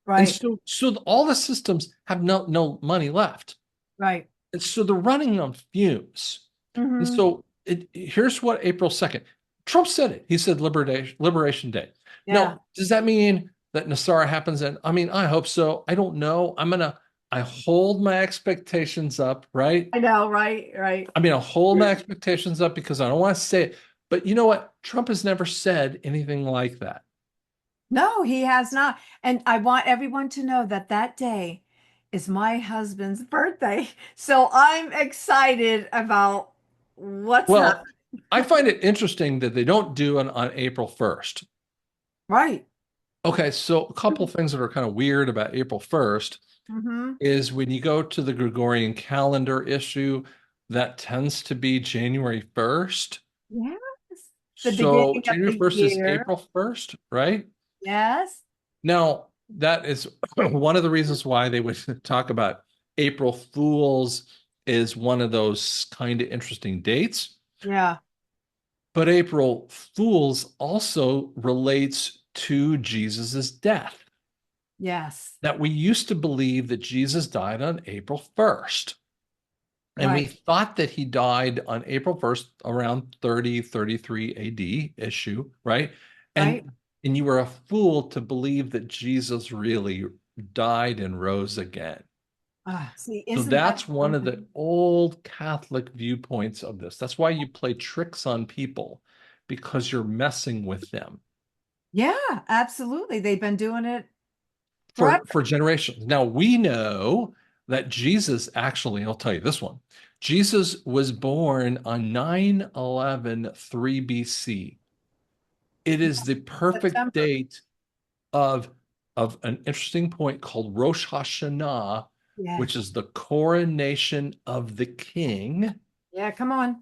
And right, so all the systems have no money left. right. And so they're running on fumes. And Mm-hmm. so here's what April 2nd, Trump said it. He said Liberation Day. Yeah, Now, does that mean that Nasara happens? And I mean, I hope so. I don't know. I hold my expectations up, right? I know, right, right. I mean, I hold my expectations up because I don't want to say it. But you know what? Trump has never said anything like that. No, he has not. And I want everyone to know that that day is my husband's birthday. So I'm excited about what's happening. Well, I find it interesting that they don't do it on April 1st. Right. Okay, so a couple of things that are kind of weird about April 1st Mm-hmm. is when you go to the Gregorian calendar issue, that tends to be January 1st. Yes. The So beginning of January the 1st is year. April 1st, right? Yes. Now, that is one of the reasons why they would talk about April Fools is one of those kind of interesting dates. Yeah. But April Fools also relates to Jesus's death. Yes. That we used to believe that Jesus died on April 1st. And we Right. thought that he died on April 1st around 30, 33 AD issue, right? Right. And you were a fool to believe that Jesus really died and rose again. See, So isn't that that's one of the something? old Catholic viewpoints of this. That's why you play tricks on people because you're messing with them Yeah, absolutely. They've been doing it forever. for generations. Now we know that Jesus actually, I'll tell you this one. Jesus was born on 9/11 3 BC. It is the perfect September. date of an interesting point called Rosh Hashanah, which Yes. is the coronation of the king. Yeah, come on.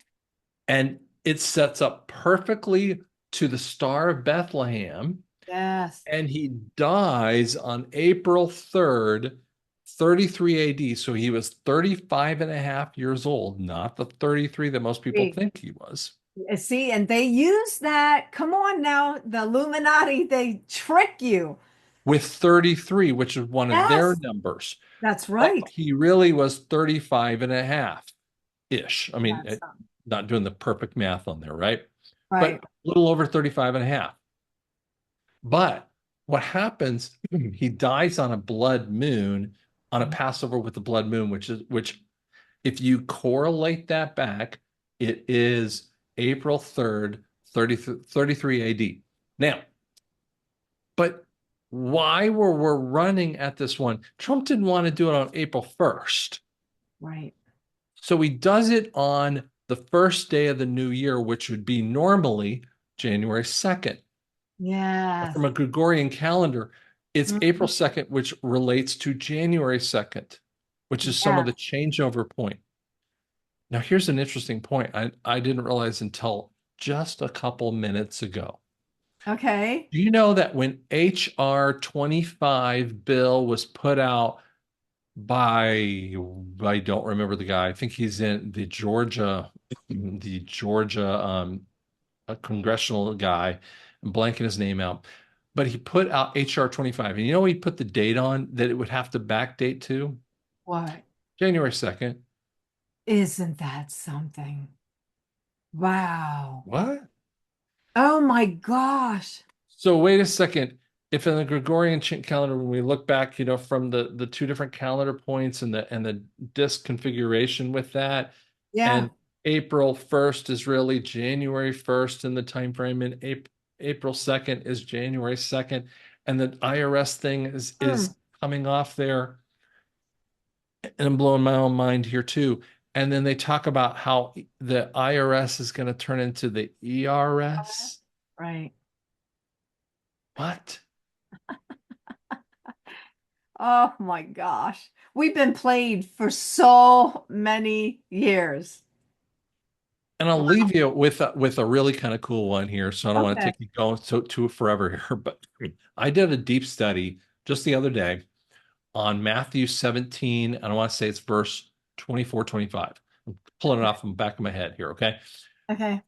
And it sets up perfectly to the Star of Bethlehem. Yes. And he dies on April 3rd, 33 AD. So he was 35 and a half years old, not the 33 that most people See, think he was. see, and they use that. Come on now, the Illuminati, they trick you. With 33, which is one of their Yes, numbers. that's But right. he really was 35 and a half ish. I mean, That's not doing the perfect math on there, right? But right. a little over 35 and a half. But what happens, he dies on a blood moon, on a Passover with the blood moon, which if you correlate that back, it is April 3rd, 33 AD. Now, but why were we running at this one? Trump didn't want to do it on April 1st. Right. So he does it on the first day of the new year, which would be normally January 2nd. Yes. From a Gregorian calendar, it's Mhm. April 2nd, which relates to January 2nd, which is some of Yeah. the changeover point. Now, here's an interesting point I didn't realize until just a couple minutes ago. Okay. Do you know that when HR 25 bill was put out by, I don't remember the guy, I think he's in the Georgia a congressional guy, I'm blanking his name out, but he put out HR 25. And you know, he put the date on that it would have to backdate to What? January 2nd. Isn't that something? Wow. What? Oh my gosh. So wait a second. If in the Gregorian calendar, when we look back, from the two different calendar points and the disk configuration with that, Yeah. and April 1st is really January 1st in the time frame, and April 2nd is January 2nd, and the IRS thing is Mm. is coming off there, and I'm blowing my own mind here too. And then they talk about how the IRS is going to turn into the ERS. Right. What? Oh my gosh. We've been played for so many years. And I'll leave you with a really kind of cool one here. So I don't want to Okay. take you going to forever here, but I did a deep study just the other day on Matthew 17, and I want to say it's verse 24, 25. I'm pulling it Okay. off from the back of my head here, okay? Okay.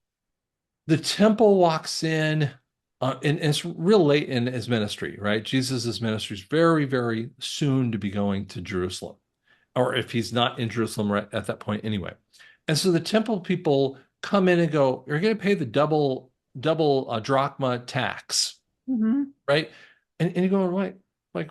The temple walks in, and it's real late in his ministry, right? Jesus's ministry is very, very soon to be going to Jerusalem, or if he's not in Jerusalem right at that point anyway. And so the temple people come in and go, "You're going to pay the double drachma tax, Hmm. right?" And you go, "Wait, like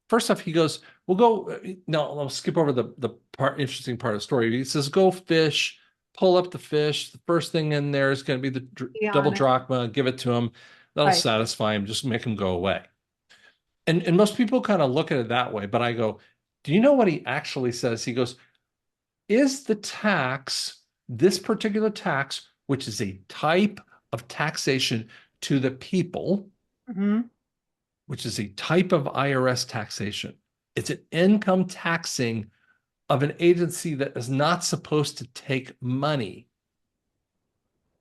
first off," he goes, "We'll go." No, I'll skip over the interesting part of the story. He says, "Go fish, pull up the fish. The first thing in there is going to be the Be double honest. drachma. Give it to him. That'll Right. satisfy him. Just make him go away." And most people kind of look at it that way, but I go, "Do you know what he actually says?" He goes, "Is the tax, this particular tax, which is a type of taxation to the people, Hmm. which is a type of IRS taxation. It's an income taxing of an agency that is not supposed to take money."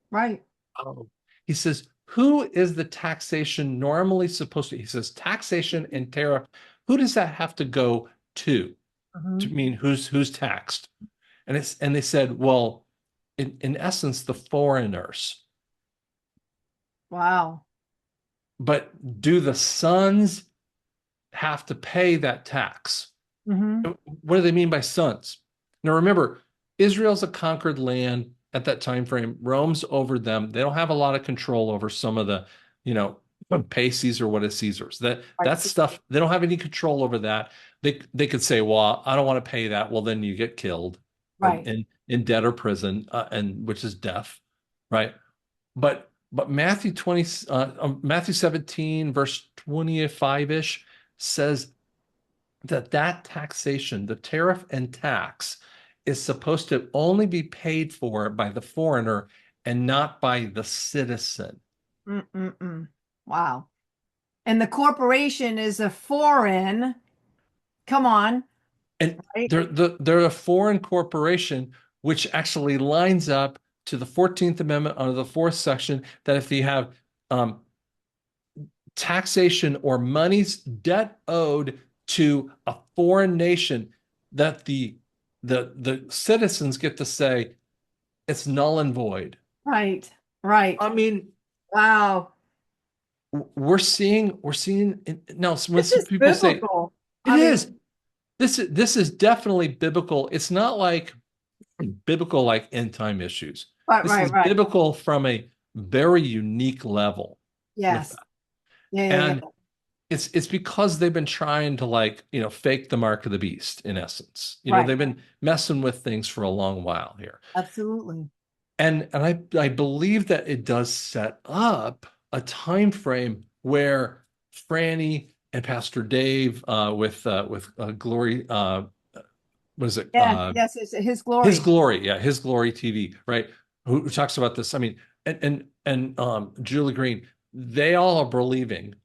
Right. Oh. He says, "Who is the taxation normally supposed to?" He says, "Taxation and tariff. Who does that have to go to? To Hmm. mean who's taxed?" And they said, "Well, in essence, the foreigners." Wow. But do the sons have to pay that tax? Hmm. What do they mean by sons? Now remember, Israel's a conquered land at that time frame. Rome's over them. They don't have a lot of control over some of the, you know, pay Caesar what is Caesar's. Right. That stuff, they don't have any control over that. They could say, "Well, I don't want to pay that." Well, then you get killed or Right. in debt or prison, and which is death, right? But Matthew 17 verse 25-ish says that taxation, the tariff and tax, is supposed to only be paid for by the foreigner and not by the citizen. Mm-mm-mm. Wow. And the corporation is a foreign, come on, And right? they're a foreign corporation, which actually lines up to the 14th Amendment under the fourth section that if you have um, taxation or money's debt owed to a foreign nation, that the citizens get to say it's null and void. Right. Right. I mean, Wow. we're seeing now when This some is people say biblical. it I mean, is, this is definitely biblical. It's not like biblical like end time issues. right, This right, is right. biblical from a very unique level with Yes. that. Yeah, yeah, And yeah. it's because they've been trying to like, fake the mark of the beast in essence. Right. They've been messing with things for a long while here. Absolutely. And I believe that it does set up a time frame where Franny and Pastor Dave with Glory, what is it? Yes, yes, it's his His glory. Glory, yeah, His Glory TV, right? Who talks about this? I mean, and Julie Green, they all are believing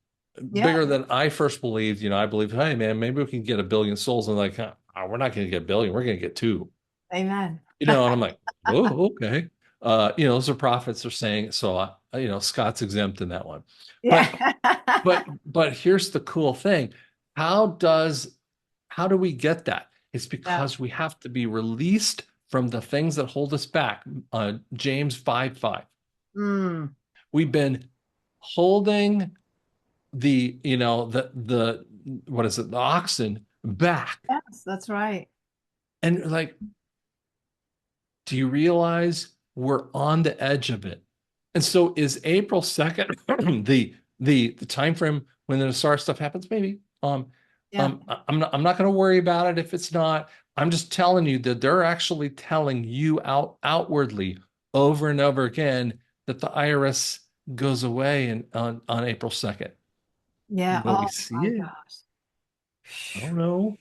Yeah. bigger than I first believed. I believe, hey man, maybe we can get a billion souls, and like, we're not going to get a billion, we're going to get two. Amen. And I'm like, oh, okay. Those are prophets are saying, so Scott's exempt in that one. But Yeah. but here's the cool thing. How does how do we get that? It's Yeah. because we have to be released from the things that hold us back. James 5:5. Mm. We've been holding the what is it, the oxen back. Yes, that's right. And like Do you realize we're on the edge of it? And so is April 2nd the time frame when the SAR stuff happens? Maybe. Yeah. I'm not going to worry about it if it's not. I'm just telling you that they're actually telling you outwardly over and over again that the IRS goes away on April 2nd. Yeah. Will we Oh see my it? gosh. I don't know.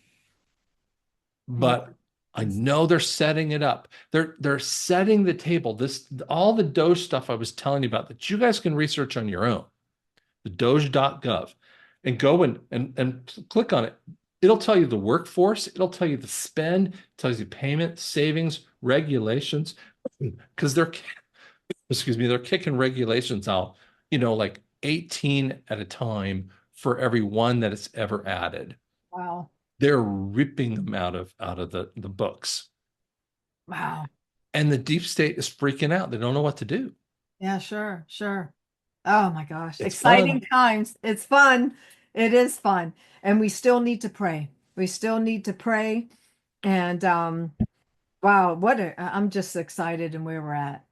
Yeah. But I know they're setting it up. They're setting the table. This all the DOGE stuff I was telling you about that you guys can research on your own. The Doge.gov, and go and click on it. It'll tell you the workforce, it'll tell you the spend, it tells you payment, savings, regulations, because they're kicking regulations out, like 18 at a time for every one that it's ever added. Wow. They're ripping them out of the books. Wow. And the deep state is freaking out. They don't know what to do. Yeah, sure, sure. Oh my gosh. It's Exciting fun. times. It's fun. It is fun. And we still need to pray. We still need to pray. And wow, I'm just excited and where we're at.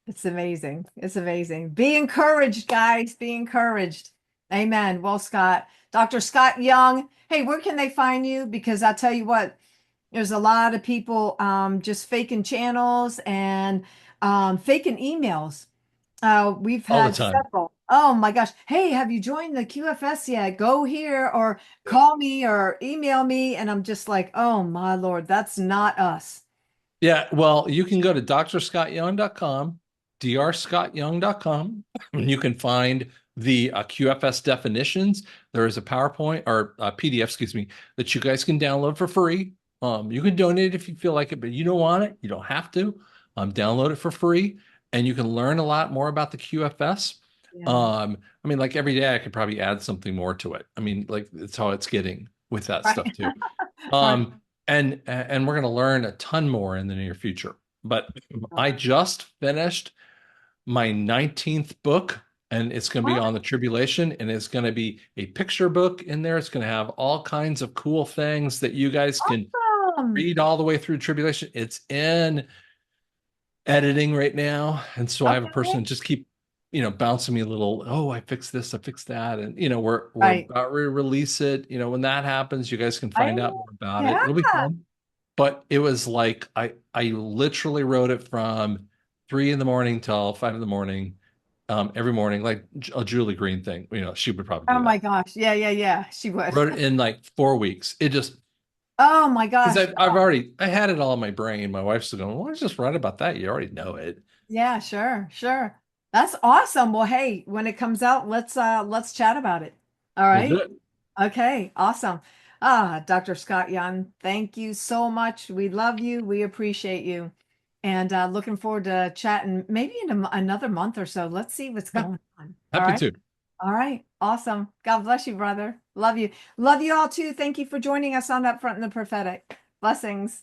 It's amazing. It's amazing. Be encouraged, guys. Be encouraged. Amen. Well, Scott, Dr. Scott Young. Hey, where can they find you? Because I'll tell you what, there's a lot of people just faking channels and faking emails. We've All the had time. several. Oh my gosh. Hey, have you joined the QFS yet? Go here or call me or email me. And I'm just like, oh my Lord, that's not us. Yeah, well, you can go to drscottyoung.com, drscottyoung.com. You can find the QFS definitions. There is a PowerPoint or a PDF, excuse me, that you guys can download for free. You can donate if you feel like it, but you don't want it, you don't have to. Download it for free, and you can learn a lot more about the QFS. Yeah. I mean, like every day I could probably add something more to it. I mean, like it's how it's getting with that Right. stuff too. Right. And we're going to learn a ton more in the near future. But I just finished my 19th book, and it's going to be on the tribulation, and it's going to be a picture book in there. It's going to have all kinds of cool things that you guys can Awesome. read all the way through tribulation. It's in editing right now, and so I have a Okay. person just keep bouncing me a little, oh, I fixed this, I fixed that, and we're Right. about to release it. When that happens, you guys can Right. find out more about it. Yeah. It'll be fun. But it was like I literally wrote it from 3 in the morning till 5 in the morning, every morning, like a Julie Green thing. She would probably Oh do my that. gosh. Yeah, yeah, yeah. She would. Wrote it in like 4 weeks. It just Oh my because gosh. I had it all in my brain. My wife's still going, "Why don't you just write about that? You already know it." Yeah, sure, sure. That's awesome. Well, hey, when it comes out, let's chat about it. All We'll do right. it. Okay, awesome. Ah, Dr. Scott Young, thank you so much. We love you. We appreciate you. And looking forward to chatting maybe in another month or so. Let's see what's Yeah, going on. All happy right. to. All right. Awesome. God bless you, brother. Love you. Love you all too. Thank you for joining us on Up Front in the Prophetic. Blessings.